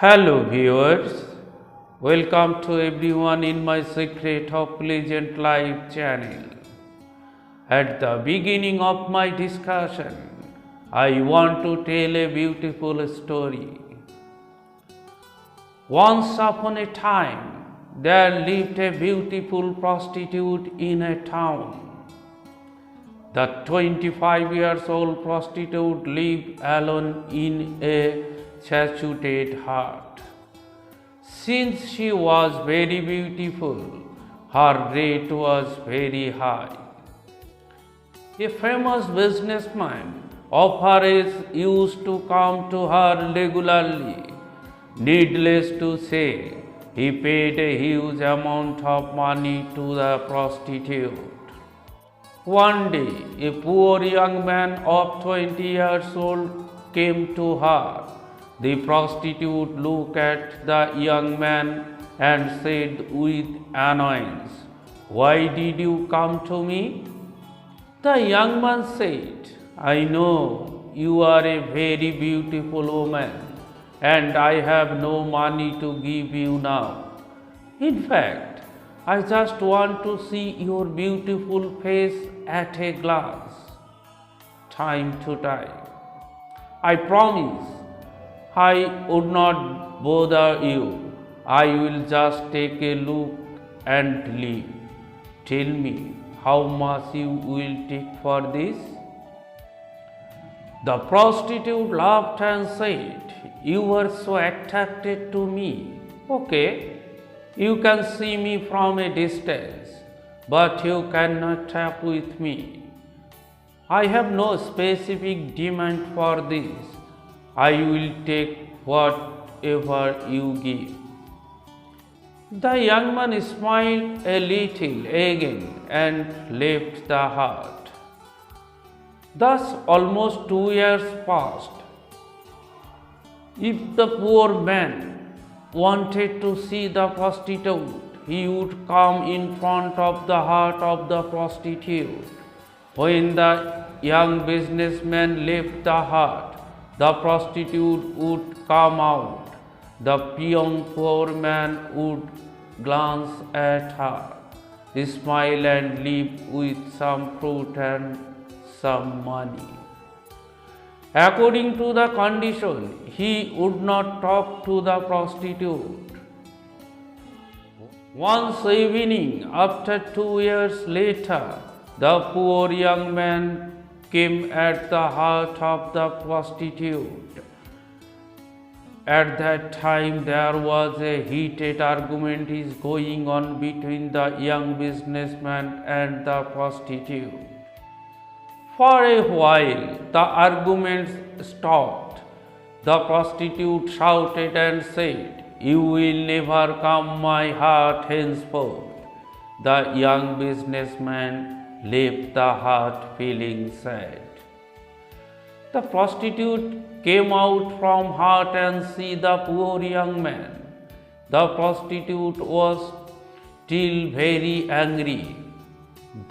Hello viewers, welcome to everyone in my Secret of Pleasant Life channel. At the beginning of my discussion, I want to tell a beautiful story. Once upon a time, there lived a beautiful prostitute in a town. The 25 years old prostitute lived alone in a secluded hut. Since she was very beautiful, her rate was very high. A famous businessman of her age used to come to her regularly. Needless to say, he paid a huge amount of money to the prostitute. One day, a poor young man of 20 years old came to her. The prostitute looked at the young man and said with annoyance, "Why did you come to me?" The young man said, "I know you are a very beautiful woman and I have no money to give you now. In fact, I just want to see your beautiful face at a glance, time to time. I promise I would not bother you. I will just take a look and leave. Tell me how much you will take for this." The prostitute laughed and said, "You are so attracted to me. Okay, you can see me from a distance, but you cannot talk with me. I have no specific demand for this. I will take whatever you give." The young man smiled a little again and left the hut. Thus almost 2 years passed. If the poor man wanted to see the prostitute, he would come in front of the hut of the prostitute. When the young businessman left the hut, the prostitute would come out. The young poor man would glance at her, smile and leave with some fruit and some money. According to the condition, he would not talk to the prostitute. Once evening, after 2 years later, the poor young man came at the hut of the prostitute. At that time, there was a heated argument is going on between the young businessman and the prostitute. For a while, the argument stopped. The prostitute shouted and said, "You will never come my hut henceforth." The young businessman left the hut feeling sad. The prostitute came out from hut and see the poor young man. The prostitute was still very angry.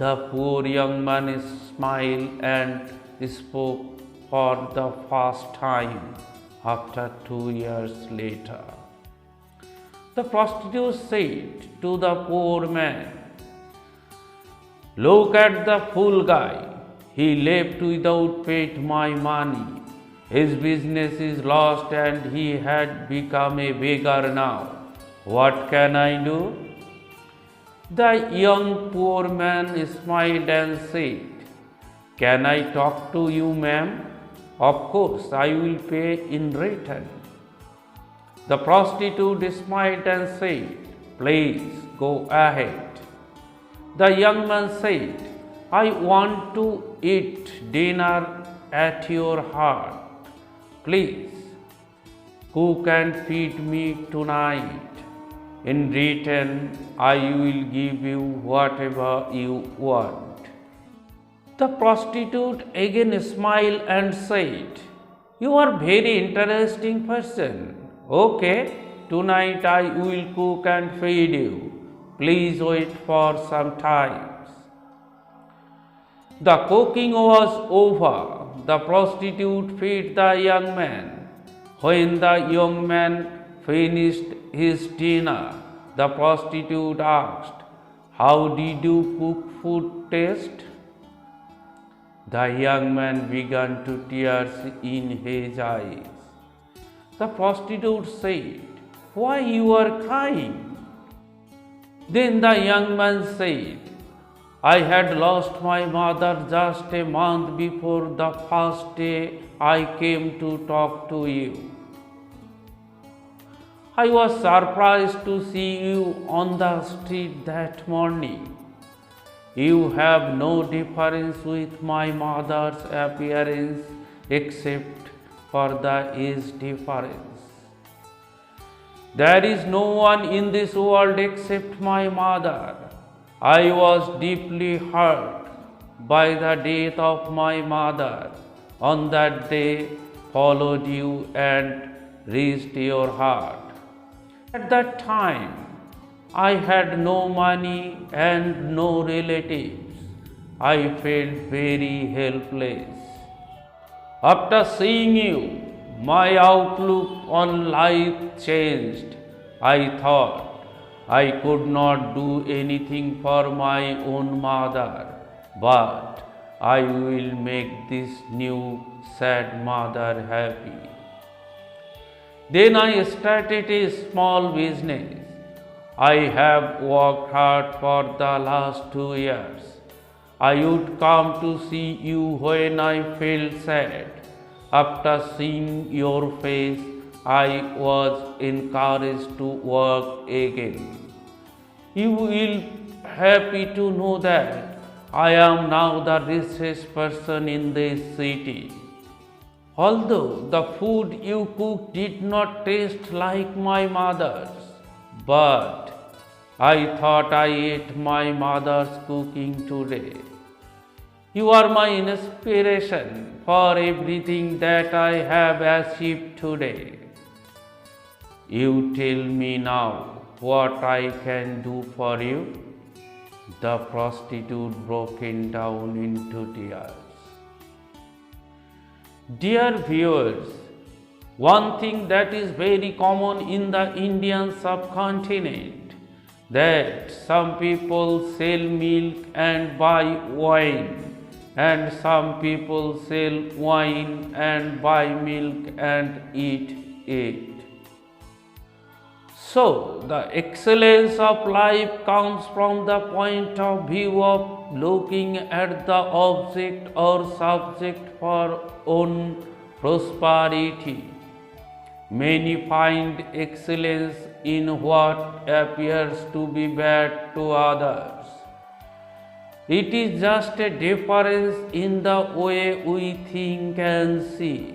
The poor young man smiled and spoke for the first time after 2 years later. The prostitute said to the poor man, "Look at the fool guy. He left without paid my money. His business is lost and he had become a beggar now. What can I do?" The young poor man smiled and said, "Can I talk to you, ma'am? Of course, I will pay in return." The prostitute smiled and said, "Please go ahead." The young man said, "I want to eat dinner at your hut. Please cook and feed me tonight. In return, I will give you whatever you want." The prostitute again smiled and said, "You are very interesting person. Okay, tonight I will cook and feed you. Please wait for some time." The cooking was over. The prostitute fed the young man. When the young man finished his dinner, the prostitute asked, "How did you cook food taste?" The young man began to tears in his eyes. The prostitute said, "Why you are crying?" Then the young man said, "I had lost my mother just a month before the first day I came to talk to you. I was surprised to see you on the street that morning. You have no difference with my mother's appearance except for the age difference. There is no one in this world except my mother. I was deeply hurt by the death of my mother. On that day, followed you and reached your heart. At that time, I had no money and no relatives. I felt very helpless. After seeing you, my outlook on life changed. I thought I could not do anything for my own mother, but I will make this new sad mother happy. Then I started a small business. I have worked hard for the last 2 years. I would come to see you when I felt sad. After seeing your face, I was encouraged to work again. You will be happy to know that I am now the richest person in this city. Although the food you cooked did not taste like my mother's, but I thought I ate my mother's cooking today. You are my inspiration for everything that I have achieved today. You tell me now what I can do for you." The prostitute broke down into tears. Dear viewers, one thing that is very common in the Indian subcontinent, that some people sell milk and buy wine, and some people sell wine and buy milk and eat it. So, the excellence of life comes from the point of view of looking at the object or subject for own prosperity. Many find excellence in what appears to be bad to others. It is just a difference in the way we think and see.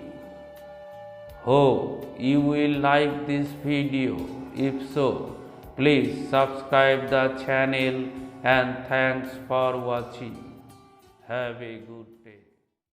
Hope you will like this video. If so, please subscribe the channel and thanks for watching. Have a good day.